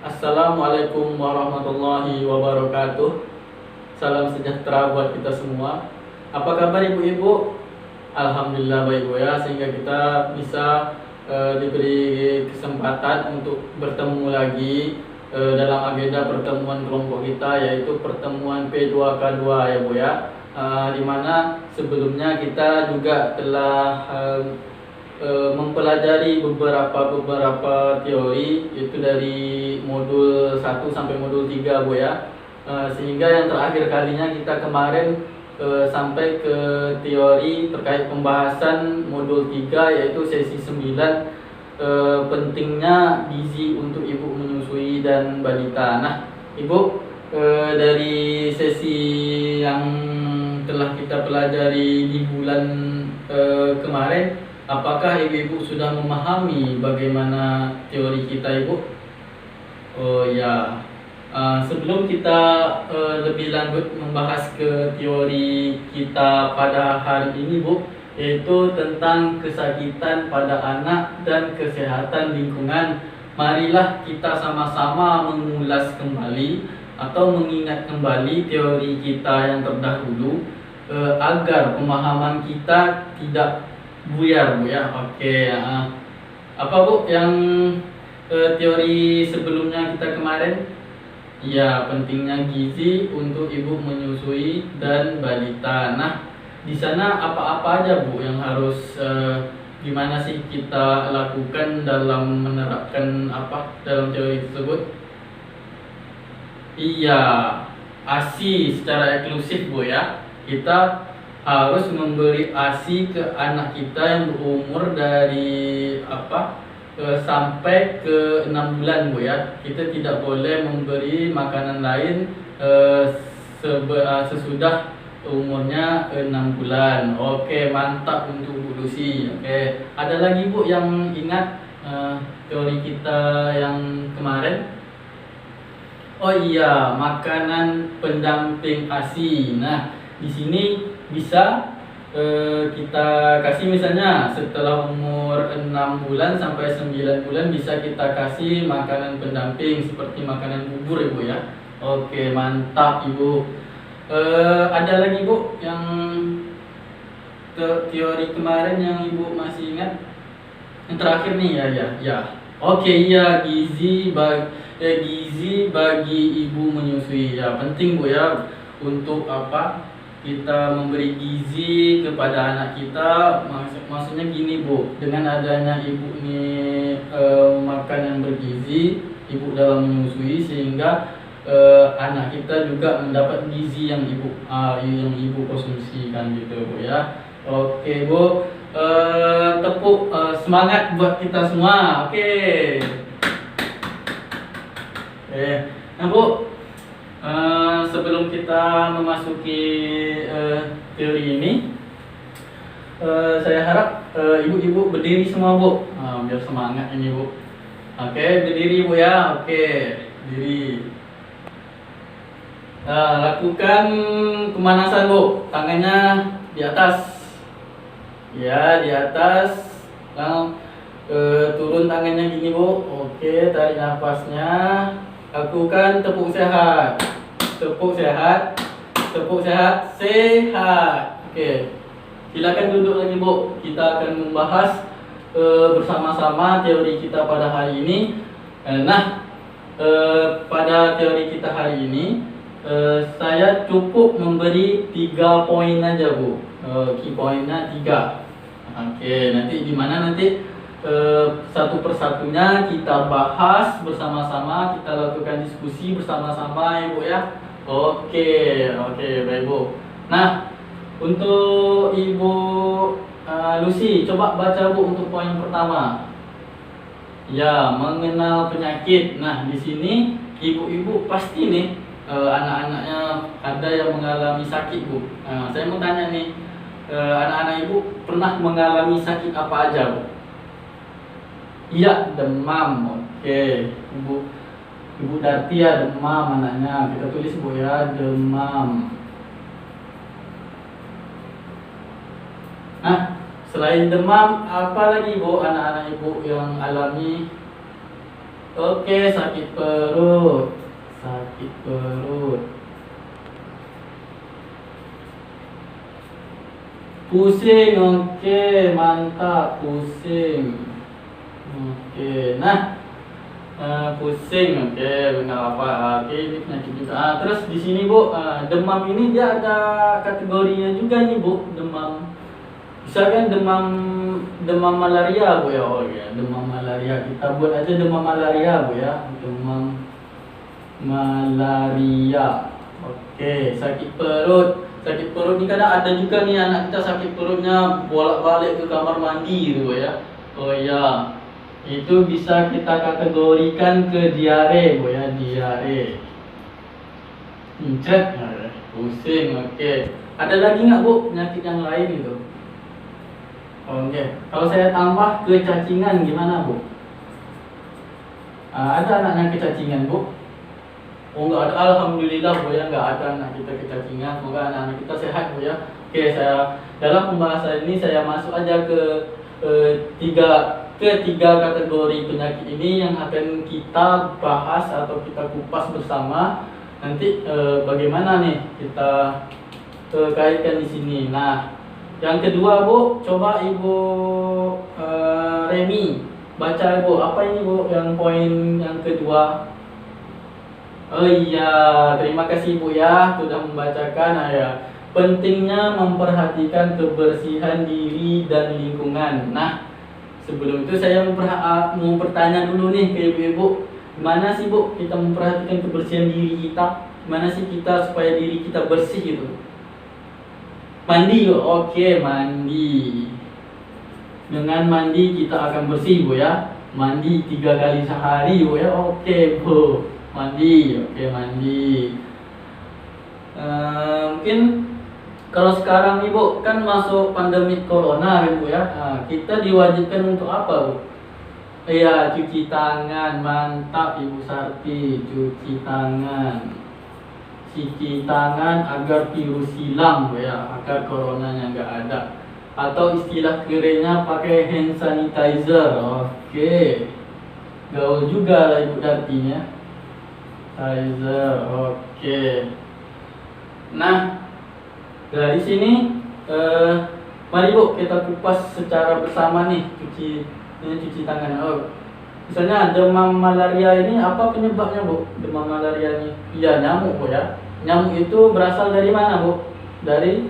Assalamualaikum warahmatullahi wabarakatuh. Salam sejahtera buat kita semua. Apa kabar ibu-ibu? Alhamdulillah baik Bu ya, sehingga kita bisa diberi kesempatan untuk bertemu lagi dalam agenda pertemuan kelompok kita, yaitu pertemuan P2K2 ya Bu ya. Di mana sebelumnya kita juga telah mempelajari beberapa teori, itu dari modul 1 sampai modul 3 Bu ya. Sehingga yang terakhir kalinya kita kemarin sampai ke teori terkait pembahasan modul 3, yaitu sesi 9, pentingnya gizi untuk ibu menyusui dan balita. Nah, Ibu, dari sesi yang telah kita pelajari di bulan kemarin, apakah ibu-ibu sudah memahami bagaimana teori kita, Ibu? Oh ya, sebelum kita lebih lanjut membahas ke teori kita pada hari ini, Bu, yaitu tentang kesakitan pada anak dan kesehatan lingkungan, marilah kita sama-sama mengulas kembali atau mengingat kembali teori kita yang terdahulu, agar pemahaman kita tidak buyar Bu ya. Oke, apa Bu yang teori sebelumnya kita kemarin? Ya, pentingnya gizi untuk ibu menyusui dan balita. Nah, di sana apa-apa aja Bu yang harus gimana sih kita lakukan dalam menerapkan dalam teori tersebut? Iya, ASI secara eksklusif Bu ya. Kita harus memberi ASI ke anak kita yang berumur dari sampai ke 6 bulan Bu ya. Kita tidak boleh memberi makanan lain sesudah umurnya 6 bulan. Oke, mantap untuk Bu Lucy. Oke, ada lagi Bu yang ingat teori kita yang kemarin? Oh iya, makanan pendamping ASI. Nah, di sini bisa kita kasih, misalnya setelah umur 6 bulan sampai 9 bulan bisa kita kasih makanan pendamping seperti makanan bubur Ibu ya. Oke, mantap Ibu. Ada lagi Bu yang teori kemarin yang Ibu masih ingat? Yang terakhir nih ya. Oke, iya, gizi bagi ibu menyusui. Ya, penting Bu ya untuk kita memberi gizi kepada anak kita. Maksudnya gini Bu, dengan adanya ibu ini makan yang bergizi, ibu dalam menyusui, sehingga anak kita juga mendapat gizi yang ibu konsumsikan gitu Bu ya. Oke Bu, tepuk semangat buat kita semua. Oke. Nah Bu, sebelum kita memasuki teori ini, saya harap ibu-ibu berdiri semua Bu, biar semangat ini Bu. Oke, berdiri Bu ya. Oke, berdiri. Lakukan pemanasan Bu, tangannya di atas. Ya, di atas. Turun tangannya gini Bu. Oke, tarik nafasnya. Lakukan tepuk sehat. Tepuk sehat. Tepuk sehat. Sehat. Oke. Silakan duduk lagi Bu. Kita akan membahas bersama-sama teori kita pada hari ini. Pada teori kita hari ini, saya cukup memberi 3 poin aja Bu. Key poinnya 3. Oke, nanti di mana nanti satu persatunya kita bahas bersama-sama, kita lakukan diskusi bersama-sama Ibu ya. Oke, baik Bu. Nah, untuk Ibu Lucy, coba baca Bu untuk poin pertama. Ya, mengenal penyakit. Nah, di sini ibu-ibu pasti nih anak-anaknya ada yang mengalami sakit Bu. Saya mau tanya nih, anak-anak Ibu pernah mengalami sakit apa aja Bu? Iya, demam. Oke, Ibu Darti ya, demam anaknya. Kita tulis Bu ya, demam. Nah, selain demam, apa lagi Bu anak-anak Ibu yang alami Oke, sakit perut. Sakit perut. Pusing, oke, mantap, pusing. Oke, nah, pusing, oke, nggak apa, oke, ini penyakit juga. Terus di sini Bu, demam ini dia ada kategorinya juga nih Bu, demam. Misalkan demam demam malaria Bu ya, oh ya, demam malaria. Kita buat aja demam malaria Bu ya, demam malaria. Oke, sakit perut. Sakit perut ini kadang ada juga nih anak kita sakit perutnya bolak-balik ke kamar mandi gitu ya. Oh ya, itu bisa kita kategorikan ke diare Bu ya, diare. Incret, pusing, oke. Ada lagi nggak Bu penyakit yang lain itu? Oke, kalau saya tambah kecacingan gimana Bu? Ada anaknya kecacingan Bu? Oh nggak ada, alhamdulillah Bu ya, nggak ada anak kita kecacingan. Semoga anak-anak kita sehat Bu ya. Oke, saya dalam pembahasan ini saya masuk aja ke tiga kategori penyakit ini yang akan kita bahas atau kita kupas bersama. Nanti bagaimana nih kita kaitkan di sini. Nah, yang kedua Bu, coba Ibu Remi baca Bu, apa ini Bu yang poin yang kedua? Oh iya, terima kasih Bu ya sudah membacakan ya. Pentingnya memperhatikan kebersihan diri dan lingkungan. Nah, sebelum itu saya mau bertanya dulu nih ke ibu-ibu, gimana sih Bu kita memperhatikan kebersihan diri kita? Gimana sih kita supaya diri kita bersih gitu? Mandi yuk, oke mandi. Dengan mandi kita akan bersih Bu ya. Mandi 3 kali sehari Bu ya, oke Bu. Mandi, oke mandi. Mungkin kalau sekarang nih Bu, kan masuk pandemi corona Bu ya. Kita diwajibkan untuk apa Bu? Iya, cuci tangan, mantap Ibu Sarti, cuci tangan. Cuci tangan agar virus hilang Bu ya, agar coronanya nggak ada. Atau istilah kerennya pakai hand sanitizer, oke. Gaul juga lah Ibu Dartinya. Sanitizer, oke. Nah, dari sini mari Bu kita kupas secara bersama nih cuci tangan. Misalnya demam malaria ini apa penyebabnya Bu? Demam malaria ini? Iya, nyamuk Bu ya. Nyamuk itu berasal dari mana Bu? Dari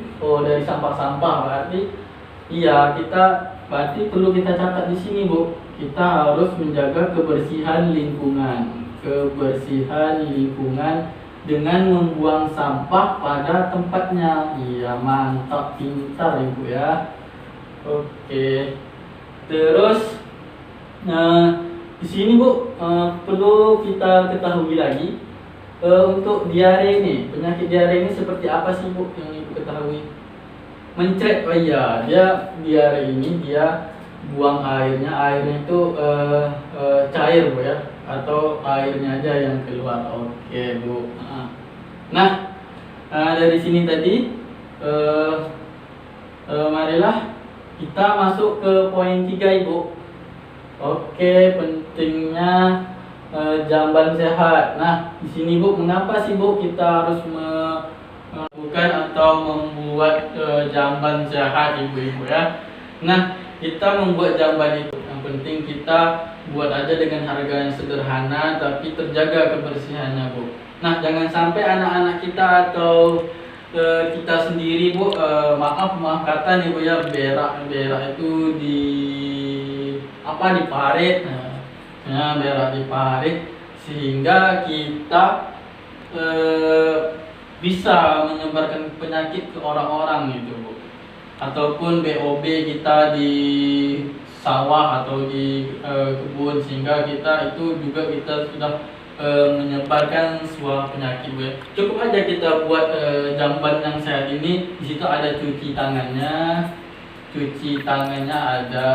sampah-sampah berarti. Iya, berarti perlu kita catat di sini Bu. Kita harus menjaga kebersihan lingkungan. Kebersihan lingkungan dengan membuang sampah pada tempatnya. Iya, mantap, pintar Ibu ya. Oke. Terus di sini Bu perlu kita ketahui lagi untuk diare ini, penyakit diare ini seperti apa sih Bu yang Ibu ketahui? Mencret, oh iya, diare ini dia buang airnya itu cair Bu ya, atau airnya aja yang keluar. Oke Bu. Nah, dari sini tadi marilah kita masuk ke poin 3 Ibu. Oke, pentingnya jamban sehat. Nah, di sini Bu, mengapa sih Bu kita harus melakukan atau membuat jamban sehat Ibu-ibu ya? Nah, kita membuat jamban itu yang penting kita buat aja dengan harga yang sederhana tapi terjaga kebersihannya Bu. Nah, jangan sampai anak-anak kita atau kita sendiri Bu, maaf kata nih Bu ya, berak itu diparit, berak diparit sehingga kita bisa menyebarkan penyakit ke orang-orang gitu Bu. Ataupun BOB kita di sawah atau di kebun sehingga kita sudah menyebarkan sebuah penyakit Bu ya. Cukup aja kita buat jamban yang sehat ini, di situ ada cuci tangannya ada.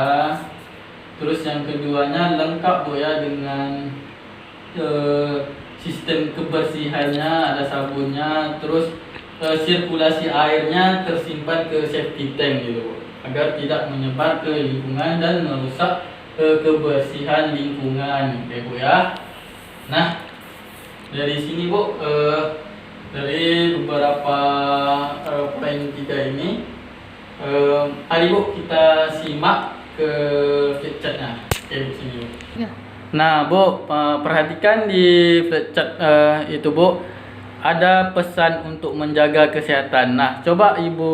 Terus yang keduanya lengkap Bu ya dengan sistem kebersihannya, ada sabunnya, terus sirkulasi airnya tersimpan ke safety tank gitu Bu, agar tidak menyebar ke lingkungan dan merusak kebersihan lingkungan, oke Bu ya. Nah, dari sini Bu, dari beberapa poin kita ini, mari Bu kita simak ke flipchartnya. Oke Bu, sini Bu. Ya. Nah Bu, perhatikan di flipchart itu Bu, ada pesan untuk menjaga kesehatan. Nah, coba Ibu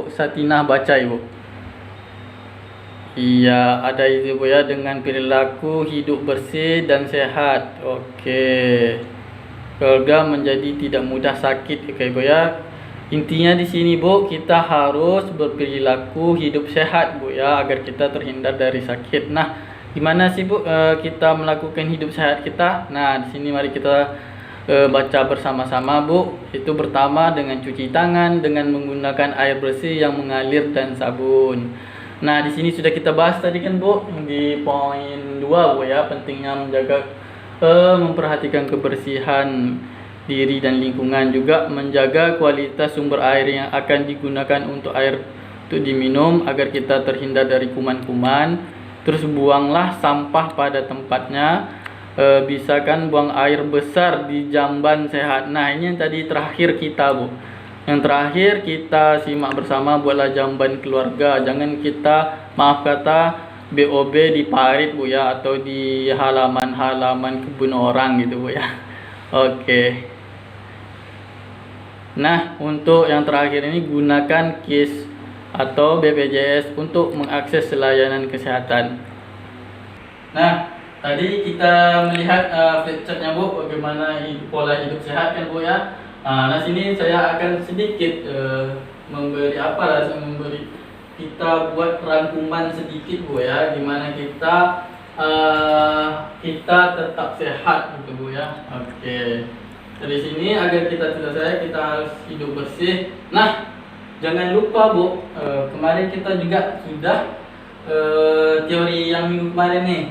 Satinah baca Ibu. Iya, ada itu Bu ya, dengan perilaku hidup bersih dan sehat. Oke. Keluarga menjadi tidak mudah sakit, oke Bu ya. Intinya di sini Bu, kita harus berperilaku hidup sehat Bu ya, agar kita terhindar dari sakit. Nah, gimana sih Bu kita melakukan hidup sehat kita? Nah, di sini mari kita baca bersama-sama Bu. Itu pertama dengan cuci tangan dengan menggunakan air bersih yang mengalir dan sabun. Nah, di sini sudah kita bahas tadi kan Bu, di poin 2 Bu ya, pentingnya menjaga memperhatikan kebersihan diri dan lingkungan, juga menjaga kualitas sumber air yang akan digunakan untuk diminum agar kita terhindar dari kuman-kuman. Terus buanglah sampah pada tempatnya. Bisa kan buang air besar di jamban sehat. Nah, ini yang tadi terakhir kita Bu. Yang terakhir kita simak bersama, buatlah jamban keluarga. Jangan kita, maaf kata, BOB di parit Bu ya, atau di halaman-halaman kebun orang gitu Bu ya. Oke. Nah, untuk yang terakhir ini, gunakan KIS atau BPJS untuk mengakses layanan kesehatan. Nah, tadi kita melihat flipchartnya Bu, bagaimana pola hidup sehat kan Bu ya. Nah, sini saya akan sedikit memberi kita buat rangkuman sedikit Bu ya, gimana kita tetap sehat gitu Bu ya. Oke. Dari sini agar kita selesai, kita harus hidup bersih. Nah, jangan lupa Bu, kemarin kita juga sudah teori yang minggu kemarin nih.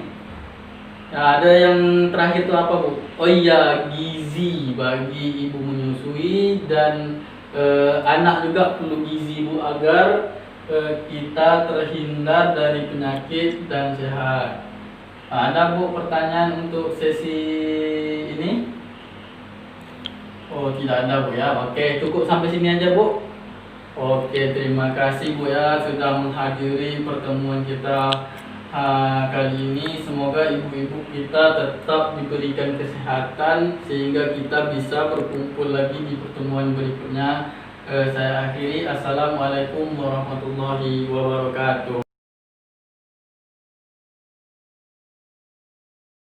Nah, ada yang terakhir itu apa Bu? Oh iya, gizi bagi ibu menyusui dan anak juga perlu gizi Bu, agar kita terhindar dari penyakit dan sehat. Nah, ada Bu pertanyaan untuk sesi ini? Oh, tidak ada Bu ya. Oke, cukup sampai sini aja Bu. Oke, terima kasih Bu ya sudah menghadiri pertemuan kita kali ini. Semoga ibu-ibu kita tetap diberikan kesehatan sehingga kita bisa berkumpul lagi di pertemuan berikutnya. Saya akhiri. Assalamualaikum warahmatullahi wabarakatuh.